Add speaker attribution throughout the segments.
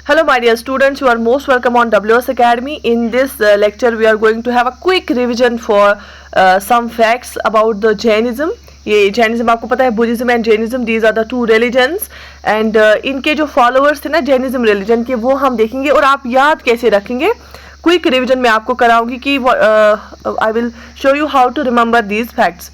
Speaker 1: Hello my dear students, you are most welcome on WS Academy. In this lecture we are going to have a quick revision for some facts about the Jainism. ये Jainism आपको पता है, Buddhism and Jainism, these are the two religions and इनके जो followers थे ना Jainism religion के, वो हम देखेंगे और आप याद कैसे रखेंगे। क्विक रिविजन में आपको कराऊंगी कि I will show you how to remember these facts.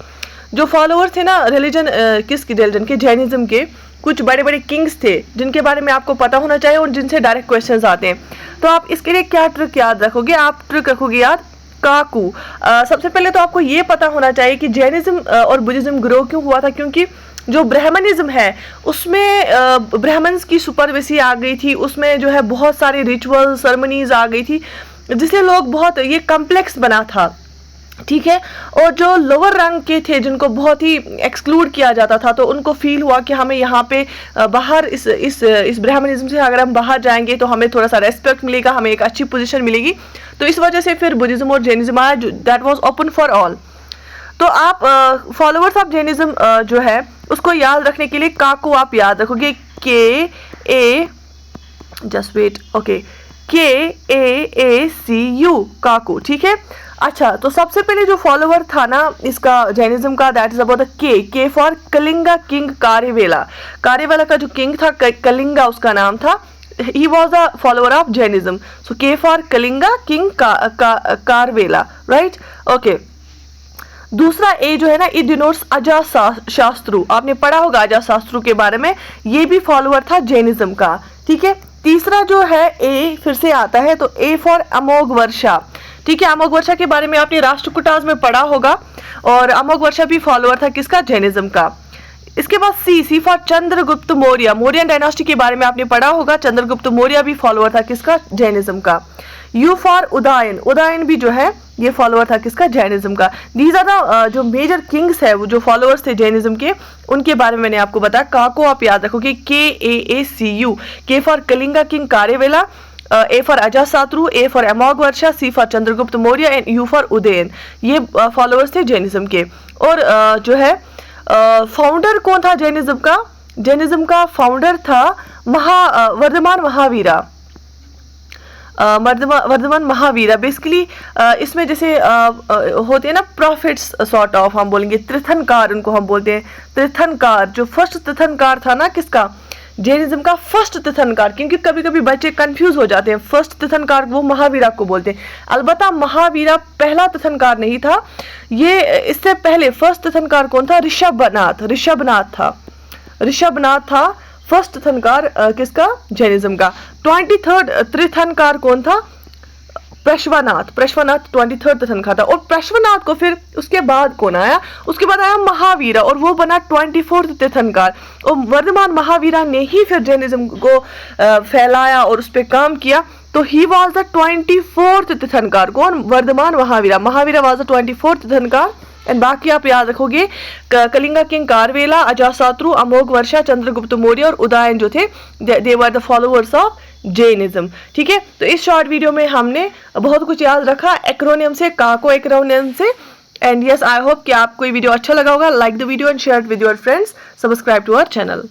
Speaker 1: जो फॉलोअर्स थे ना रिलीजन किसकी रिलीजन के, जैनिज्म के, कुछ बड़े बड़े किंग्स थे जिनके बारे में आपको पता होना चाहिए और जिनसे डायरेक्ट क्वेश्चंस आते हैं। तो आप इसके लिए क्या ट्रिक याद रखोगे? आप ट्रिक रखोगे याद काकू। सबसे पहले तो आपको ये पता होना चाहिए कि जैनिज्म और बुद्धिज्म ग्रो क्यों हुआ था, क्योंकि जो ब्राह्मणिज्म है उसमें ब्राह्मण्स की सुपरवेसी आ गई थी, उसमें जो है बहुत सारे रिचुअल सेरेमनीज आ गई थी जिससे लोग बहुत ये कॉम्प्लेक्स बना था, ठीक है। और जो लोअर रंग के थे जिनको बहुत ही एक्सक्लूड किया जाता था, तो उनको फील हुआ कि हमें यहाँ पे बाहर इस ब्राह्मणिज्म से अगर हम बाहर जाएंगे तो हमें थोड़ा सा रेस्पेक्ट मिलेगा, हमें एक अच्छी पोजीशन मिलेगी। तो इस वजह से फिर बुद्धिज्म और जैनिज्म आया, that was open for all. तो आप फॉलोअर्स ऑफ जैनिज्म जो है उसको याद रखने के लिए काकू आप याद रखोगे, KAACU काकू, ठीक है। अच्छा, तो सबसे पहले जो फॉलोअर था ना इसका जैनिज्म का, दैट इज अबाउट के फॉर कलिंगा किंग कार्यवेला। कार्यवेला का जो किंग था कलिंगा उसका नाम था, he was a follower of Jainism. So K for Kalinga King Karvela, right? Okay. दूसरा ए जो है ना, इट डिनोट्स अजातशत्रु। आपने पढ़ा होगा अजातशत्रु के बारे में, ये भी फॉलोअर था जैनिज्म का, ठीक है। तीसरा जो है ए फिर से आता है, तो ए फॉर अमोघवर्षा, ठीक है। अमोघवर्षा के बारे में आपने राष्ट्रकूटाज में पढ़ा होगा, और अमोघवर्षा भी फॉलोअर था किसका, जैनिज्म का। इसके बाद सी फॉर चंद्रगुप्त मौर्य, मौर्यन डायनास्टी के बारे में आपने पढ़ा होगा, चंद्रगुप्त मौर्य भी फॉलोअर था किसका, जैनिज्म का। यू फॉर उदयन, उदयन भी जो है ये फॉलोअर था किसका, जैनिज्म का। दीज आर द जो मेजर किंग्स है, वो जो फॉलोअर्स थे जैनिज्म के, उनके बारे में मैंने आपको बताया। काको आप याद रखोगे, KAACU, K for Kalinga king Kharavela, A for Ajatashatru, A for Amoghavarsha, C for Chandragupta Maurya and U for Udayan. ये फॉलोअर्स थे जैनिज्म के। और जो है फाउंडर कौन था जैनिज्म का? जैनिज्म का फाउंडर था वर्धमान महावीरा। वर्धमान महावीरा बेसिकली इसमें जैसे होते हैं ना प्रॉफिट्स सॉर्ट ऑफ, हम बोलेंगे तीर्थंकार, उनको हम बोलते हैं तीर्थंकार। जो फर्स्ट तीर्थंकार था ना किसका, जैनिज्म का फर्स्ट तीर्थंकार, क्योंकि कभी कभी बच्चे कंफ्यूज हो जाते हैं, फर्स्ट तीर्थंकार वो महावीरा को बोलते हैं। अलबत्ता महावीरा पहला तीर्थंकार नहीं था, ये इससे पहले फर्स्ट तीर्थंकार कौन था, ऋषभनाथ था फर्स्ट तीर्थंकार किसका, जैनिज्म का। 23rd तीर्थंकार कौन था, प्रश्वनाथ 23rd तीर्थंकार था। और प्रश्वनाथ को फिर उसके बाद कौन आया, उसके बाद आया महावीरा, और वो बना 24th तीर्थंकार। और वर्धमान महावीरा ने ही फिर जैनिज्म को फैलाया और उस पर काम किया, तो he was the 24th tirthankar. कौन, Vardhaman Mahavira was the 24th tirthankar. And बाकी आप याद रखोगे, कलिंगा किंग कारवेला, अजातशत्रु, अमोघवर्षा, चंद्रगुप्त मौर्य और उदयन जो थे, they were the followers of Jainism, ठीक है। तो इस शॉर्ट वीडियो में हमने बहुत कुछ याद रखा एक्रोनियम से, काको एक्रोनियम से। एंड यस, आई होप कि आपको ये वीडियो अच्छा लगा होगा। Like the video and share it with your friends, subscribe to our channel.